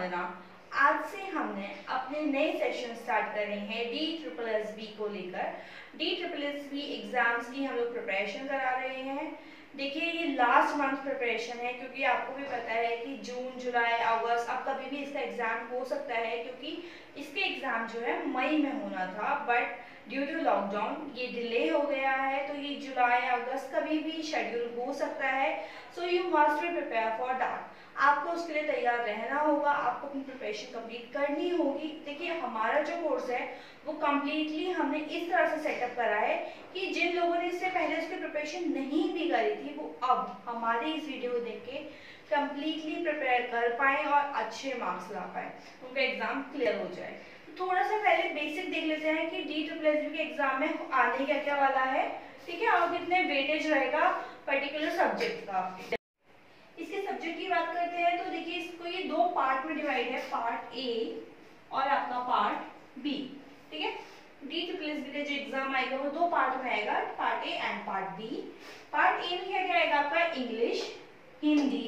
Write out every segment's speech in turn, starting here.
देना। आज से हमने अपने नए सेशन स्टार्ट कर रहे हैं DSSB को लेकर। DSSB एग्जाम्स की हम लोग प्रिपरेशन करा रहे हैं। देखिए ये लास्ट मंथ प्रिपरेशन है, क्योंकि आपको भी पता है कि जून जुलाई अगस्त अब कभी भी इसका एग्जाम हो सकता है, क्योंकि इसके एग्जाम जो है मई में होना था, बट ड्यू टू लॉकडाउन ये डिले हो गया है, तो ये जुलाई अगस्त कभी भी शेड्यूल हो सकता है। So you must be prepare for that. आपको उसके लिए तैयार रहना होगा, आपको अपनी प्रिपरेशन कंप्लीट करनी होगी। देखिए हमारा जो कोर्स है वो कम्प्लीटली हमने इस तरह से सेटअप करा है कि जिन लोगों ने इससे पहले उसकी प्रिपरेशन नहीं भी करी थी वो अब हमारे इस वीडियो को देख के कम्प्लीटली प्रिपेयर कर पाए और अच्छे मार्क्स ला पाए, उनका एग्जाम क्लियर हो जाए। थोड़ा सा पहले बेसिक देख लेते हैं कि DSSB के एग्जाम में आने क्या क्या वाला है, ठीक है, और कितने वेटेज रहेगा पर्टिकुलर सब्जेक्ट का। इसके सब्जेक्ट की बात करते हैं तो देखिए इसको ये दो पार्ट में डिवाइड है, पार्ट ए और आपका पार्ट बी, ठीक है। DSSB का जो एग्जाम आएगा वो दो पार्ट में आएगा, part A and part B. Part A में क्या आएगा आपका English, Hindi,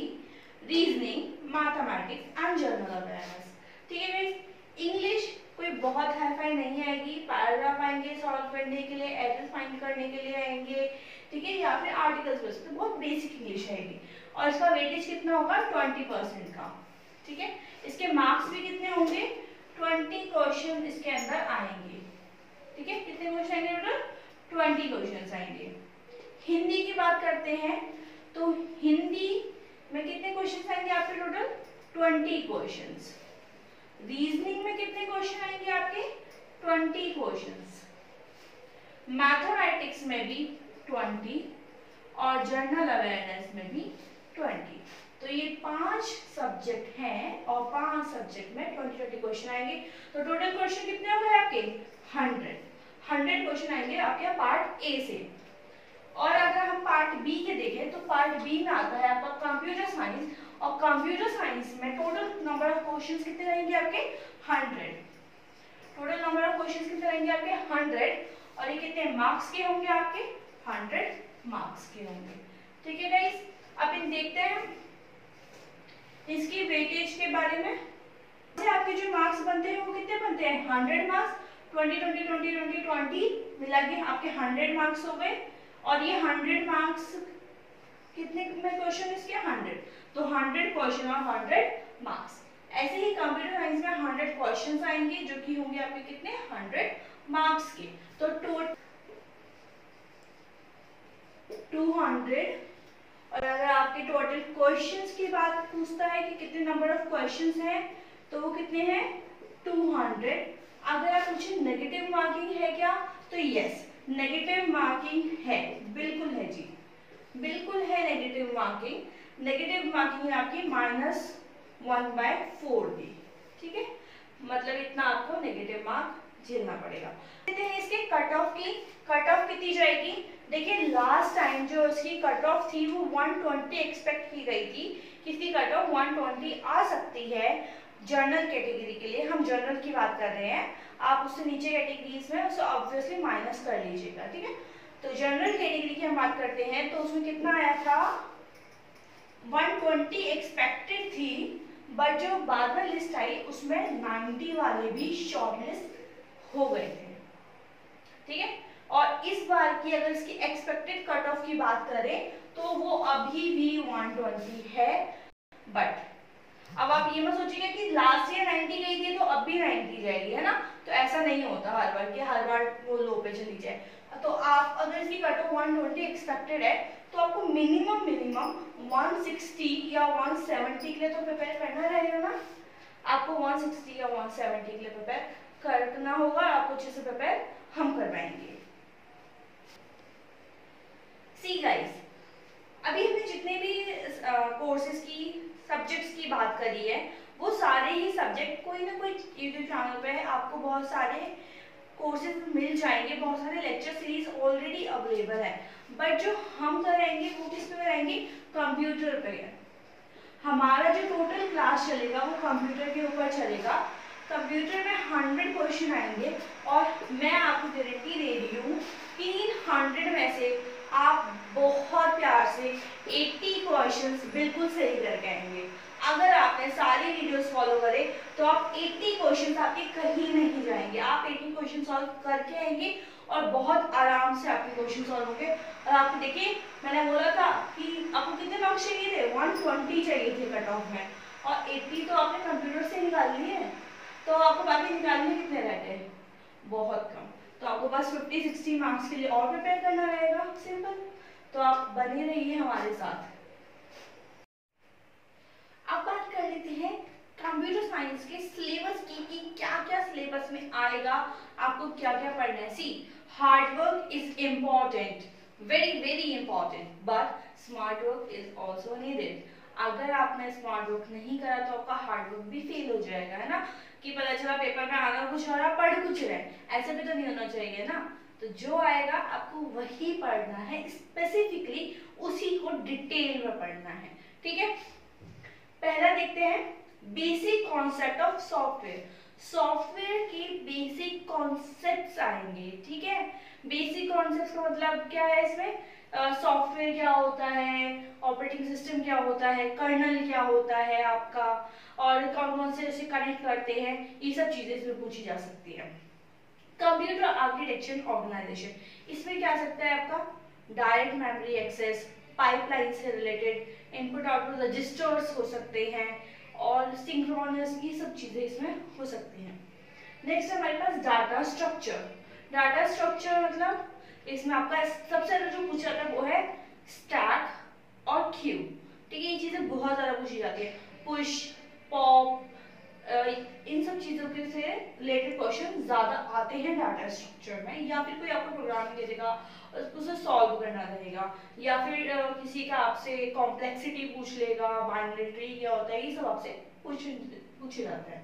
reasoning, mathematics and general awareness, ठीक है गाइस। इंग्लिश कोई बहुत हाईफाई नहीं आएगी, पैराग्राफ आएंगे सॉल्व करने के लिए, एरर फाइंड करने के लिए आएंगे, ठीक है, या फिर आर्टिकल्स बेस पे बहुत बेसिक इंग्लिश आएगी और इसका वेटेज कितना होगा 20% का, ठीक है। इसके मार्क्स भी कितने होंगे 20 क्वेश्चन इसके अंदर आएंगे, ठीक है। कितने क्वेश्चन आएंगे टोटल 20 क्वेश्चन आएंगे। हिंदी की बात करते हैं तो हिंदी में कितने क्वेश्चन आएंगे आपके टोटल 20 क्वेश्चन। रीजनिंग में कितने क्वेश्चन आएंगे आपके 20 क्वेश्चंस। मैथमेटिक्स में भी 20 और जनरल अवेयरनेस में भी 20। तो ये 5 सब्जेक्ट हैं और 5 सब्जेक्ट में 20 क्वेश्चन आएंगे। तो टोटल क्वेश्चन कितने हो गए आपके 100 क्वेश्चन आएंगे आपके पार्ट ए से। और अगर हम पार्ट बी के देखें तो पार्ट बी में आता है आपका कंप्यूटर साइंस, और कंप्यूटर साइंस में टोटल नंबर ऑफ क्वेश्चंस कितने रहेंगे आपके 100। टोटल नंबर ऑफ क्वेश्चंस कितने रहेंगे आपके 100, और ये कितने मार्क्स के होंगे आपके 100 मार्क्स के होंगे, ठीक है गाइस। अब इन देखते हैं इसकी वेटेज के बारे में। आपके जो मार्क्स बनते हैं वो कितने बनते हैं 100 मार्क्स, 20 20 20 20 20 मिला के आपके 100 मार्क्स हो गए। और ये 100 मार्क्स कितने में क्वेश्चन इसके 100, तो 100 क्वेश्चन और 100 मार्क्स। ऐसे ही कंप्यूटर साइंस में 100 क्वेश्चंस आएंगे जो कि होंगे आपके कितने 100 मार्क्स के। तो 200। और अगर आपके टोटल क्वेश्चंस की बात पूछता है कि कितने नंबर ऑफ क्वेश्चंस हैं तो वो कितने हैं 200। अगर आप पूछे नेगेटिव मार्किंग है क्या, तो यस नेगेटिव मार्किंग है, बिल्कुल है जी, बिल्कुल है नेगेटिव मार्किंग। नेगेटिव मार्किंग है आपकी -1/4 दी, ठीक है, मतलब इतना आपको नेगेटिव मार्क झेलना पड़ेगा। देखते हैं इसके कट ऑफ की, कट ऑफ कितनी जाएगी। देखिए लास्ट टाइम जो इसकी कट ऑफ थी वो 120 एक्सपेक्ट की गई थी, किसकी कट ऑफ 120 आ सकती है जनरल कैटेगरी के लिए। हम जनरल की बात कर रहे हैं, आप उससे नीचे कैटेगरीज में उसे ऑब्वियसली माइनस कर लीजिएगा, ठीक है। तो जनरल कैटेगरी की हम बात करते हैं तो उसमें कितना आया था 120 एक्सपेक्टेड थी, बट जो बाद में लिस्ट आई उसमें 90 वाले भी शॉर्टलिस्ट हो गए थे, ठीक है। और इस बार की अगर इसकी एक्सपेक्टेड कट ऑफ की बात करें तो वो अभी भी 120 है। बट अब आप ये मत सोचिएगा कि लास्ट ईयर 90 गई थी तो अब भी 90 जाएगी, है ना, तो ऐसा नहीं होता हर बार कि हर बार वो लो पे चली जाए। तो आप अगर इसकी कट ऑफ 120 एक्सपेक्टेड है तो आपको मिनिमम 160 या 170 के लिए तो प्रिपेयर करना रहेगा ना। आपको 160 या 170 के लिए प्रिपेयर करना होगा, आपको अच्छे से प्रिपेयर हम करवाएंगे। सी गाइस, अभी हमने जितने भी कोर्सेज की सब्जेक्ट्स की बात करी है वो सारे ही सब्जेक्ट कोई ना कोई यूट्यूब चैनल पे है, आपको बहुत सारे कोर्सेज मिल जाएंगे, बहुत सारे लेक्चर सीरीज ऑलरेडी अवेलेबल है। बट जो हम कराएंगे वो किस पे कराएंगे कंप्यूटर पे है। हमारा जो टोटल क्लास चलेगा वो कंप्यूटर के ऊपर चलेगा। कंप्यूटर में 100 क्वेश्चन आएंगे और मैं आपको गारंटी दे रही हूँ कि 100 में से आप बहुत प्यार से 80 क्वेश्चंस बिल्कुल सही करके आएंगे। अगर आपने सारी वीडियोस फॉलो करे तो आप 80 क्वेश्चंस आपके कहीं नहीं जाएंगे, आप 80 क्वेश्चन सॉल्व करके आएंगे और बहुत आराम से आपके क्वेश्चन सॉल्व होंगे। और आप देखिए मैंने बोला था कि आपको कितने मार्क्स चाहिए थे, 120 चाहिए थे कट ऑफ में, और 80 तो आपने कंप्यूटर से निकाल लिए है, तो आपको बाकी निकालने कितने रहते हैं, बहुत कम। तो आपको बस 50-60 मार्क्स के लिए और प्रिपेयर करना रहेगा, सिंपल। तो आप बने रहिए हमारे साथ। अब बात कर लेते हैं कंप्यूटर साइंस के सिलेबस की कि क्या क्या सिलेबस में आएगा, आपको क्या क्या पढ़ना है। See hard work is important, very very important, but smart work is also needed. अगर आपने स्मार्ट वर्क नहीं करा तो आपका हार्ड वर्क भी फेल हो जाएगा, है ना, कि पता चला पेपर में आना कुछ और आप पढ़ कुछ रहे, ऐसे भी तो नहीं होना चाहिए ना। तो जो आएगा आपको वही पढ़ना है, स्पेसिफिकली उसी को डिटेल में पढ़ना है, ठीक है। पहला देखते हैं basic concept of software. Software के बेसिक कॉन्सेप्ट्स आएंगे, ठीक है। बेसिक कॉन्सेप्ट्स का मतलब क्या है, इसमें सॉफ्टवेयर क्या होता है, ऑपरेटिंग सिस्टम क्या होता है, कर्नल क्या होता है आपका, और कौन कौन से उसे कनेक्ट करते हैं, ये सब चीजें इसमें पूछी जा सकती है। कंप्यूटर आर्किटेक्चर ऑर्गेनाइजेशन, इसमें क्या आ सकता है आपका डायरेक्ट मेमोरी एक्सेस, पाइपलाइन से रिलेटेड इनपुट आउटपुट रजिस्टर्स हो सकते हैं, और सिंक्रोनस, ये सब चीजें इसमें हो सकती हैं। नेक्स्ट है हमारे पास डाटा स्ट्रक्चर। डाटा स्ट्रक्चर मतलब इसमें आपका सबसे ज्यादा जो पूछा जाता है वो है स्टैक और क्यू, ठीक है। ये चीजें बहुत ज्यादा पूछी जाती है, पुश पॉप, इन सब चीजों के से रिलेटेड क्वेश्चन ज्यादा आते हैं डाटा स्ट्रक्चर में, या फिर कोई आपको प्रोग्रामिंग दे देगा उसे सॉल्व करना रहेगा, या फिर किसी का आपसे कॉम्प्लेक्सिटी पूछ लेगा, बाइनरी ट्री क्या होता है, ये सब आपसे पूछे जाता है।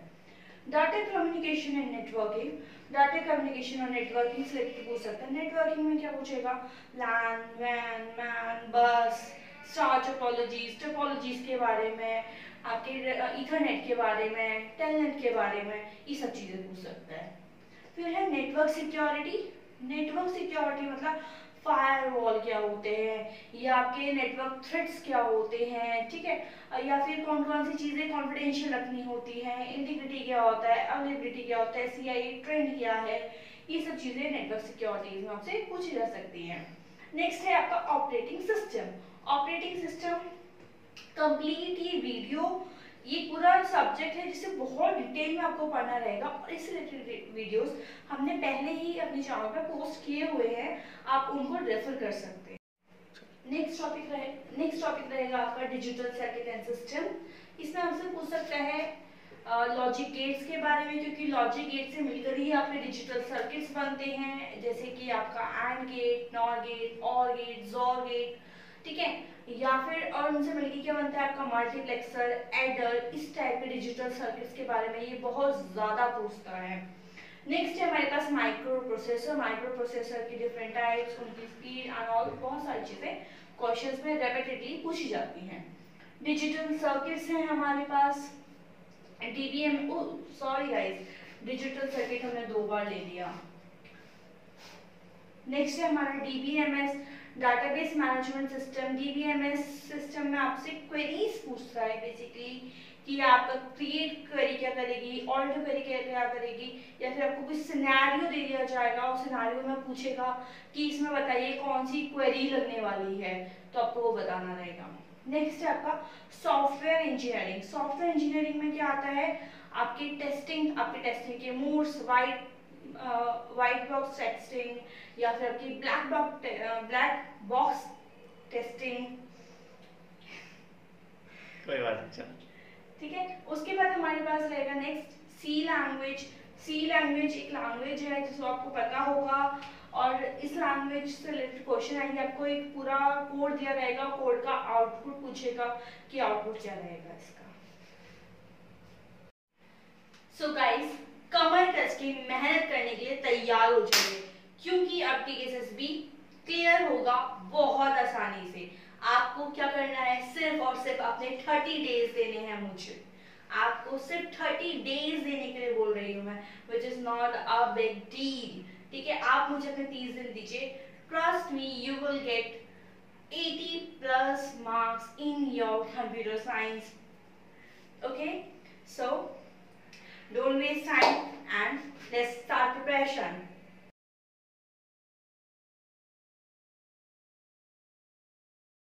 Data communication and networking, data communication और नेटवर्किंग से रिलेटेड पूछ सकता है। नेटवर्किंग में क्या पूछेगा, लैन वैन मैन बस, स्टार टोपोलॉजीज, टोपोलॉजीज के बारे में, आपके इथरनेट के बारे में, टेलनेट के बारे में, ये सब चीजें पूछ सकता है। फिर है नेटवर्क सिक्योरिटी। नेटवर्क सिक्योरिटी मतलब फायरवॉल क्या होते हैं, या आपके नेटवर्क थ्रेड्स क्या होते हैं, ठीक है, या फिर कौन कौन सी चीजें कॉन्फिडेंशियल रखनी होती हैं, इंटीग्रिटी क्या होता है, अवेलेबिलिटी क्या होता है, सीआई ट्रेंड क्या है, ये सब चीजें नेटवर्क सिक्योरिटी में आपसे पूछी जा सकती हैं। नेक्स्ट है आपका operating system. Operating system complete ये वीडियो, ये पूरा सब्जेक्ट है जिसे बहुत डिटेल में आपको पढ़ना रहेगा, और इससे रिलेटेड वीडियोस हमने पहले ही अपने चैनल पर पोस्ट किए हुए हैं, आप उनको रेफर कर सकते हैं। नेक्स्ट टॉपिक रहेगा आपका डिजिटल सर्किट एंड सिस्टम। इसमें आपसे पूछ सकता है लॉजिक गेट्स के बारे में, क्योंकि लॉजिक गेट से मिलकर ही आपके डिजिटल सर्किट्स बनते हैं, जैसे कि आपका एंड गेट, नॉर गेट, और गेट, जोर गेट, ठीक है, या फिर और उनसे मिलकर क्या बनता है आपका मल्टीप्लेक्सर, एडर, इस टाइप के डिजिटल सर्किट्स के बारे में ये बहुत ज्यादा पूछता है। नेक्स्ट है हमारे पास माइक्रो प्रोसेसर। माइक्रो प्रोसेसर की डिफरेंट टाइप्स, उनकी स्पीड एंड ऑल, बहुत सारी चीजें क्वेश्चंस में रेपिटेडली पूछी जाती हैं। डिजिटल सर्किट्स हैं हमारे पास, DBM, sorry guys, digital circuit हमने 2 बार ले लिया। नेक्स्ट है हमारा DBMS, database management system. DBMS system में आपसे क्वेरीज पूछता है बेसिकली, कि आपका क्रिएट क्वेरी क्या करेगी, ऑल्टर क्वेरी क्या करेगी, या फिर आपको कुछ सिनेरियो दे दिया जाएगा और सिनेरियो में पूछेगा कि इसमें बताइए कौन सी क्वेरी लगने वाली है, तो आपको वो बताना रहेगा। नेक्स्ट है आपका सॉफ्टवेयर इंजीनियरिंग। सॉफ्टवेयर इंजीनियरिंग में क्या आता है, आपकी टेस्टिंग के मोड्स, वाइट बॉक्स टेस्टिंग, या फिर आपकी ब्लैक बॉक्स टेस्टिंग, कोई बात नहीं, ठीक है। उसके बाद हमारे पास रहेगा नेक्स्ट सी लैंग्वेज। सी लैंग्वेज एक लैंग्वेज है जिसको आपको पता होगा, और इस लैंग्वेज से रिलेटेड क्वेश्चन आएंगे, आपको एक पूरा कोड दिया रहेगा, कोड का आउटपुट पूछेगा कि आउटपुट क्या रहेगा इसका। सो गाइस, कमर कस के मेहनत करने के लिए तैयार हो जाइए, क्योंकि आपकी एसएसबी क्लियर होगा बहुत आसानी से। आपको क्या करना है, सिर्फ और सिर्फ अपने 30 डेज देने हैं मुझे, आपको सिर्फ 30 डेज देने के लिए बोल रही हूँ मैं, which is not a big deal, ठीक है। आप मुझे अपने 30 दिन दीजिए, trust me, you will get 80+ marks in your computer science Okay, so don't waste time and let's start preparation.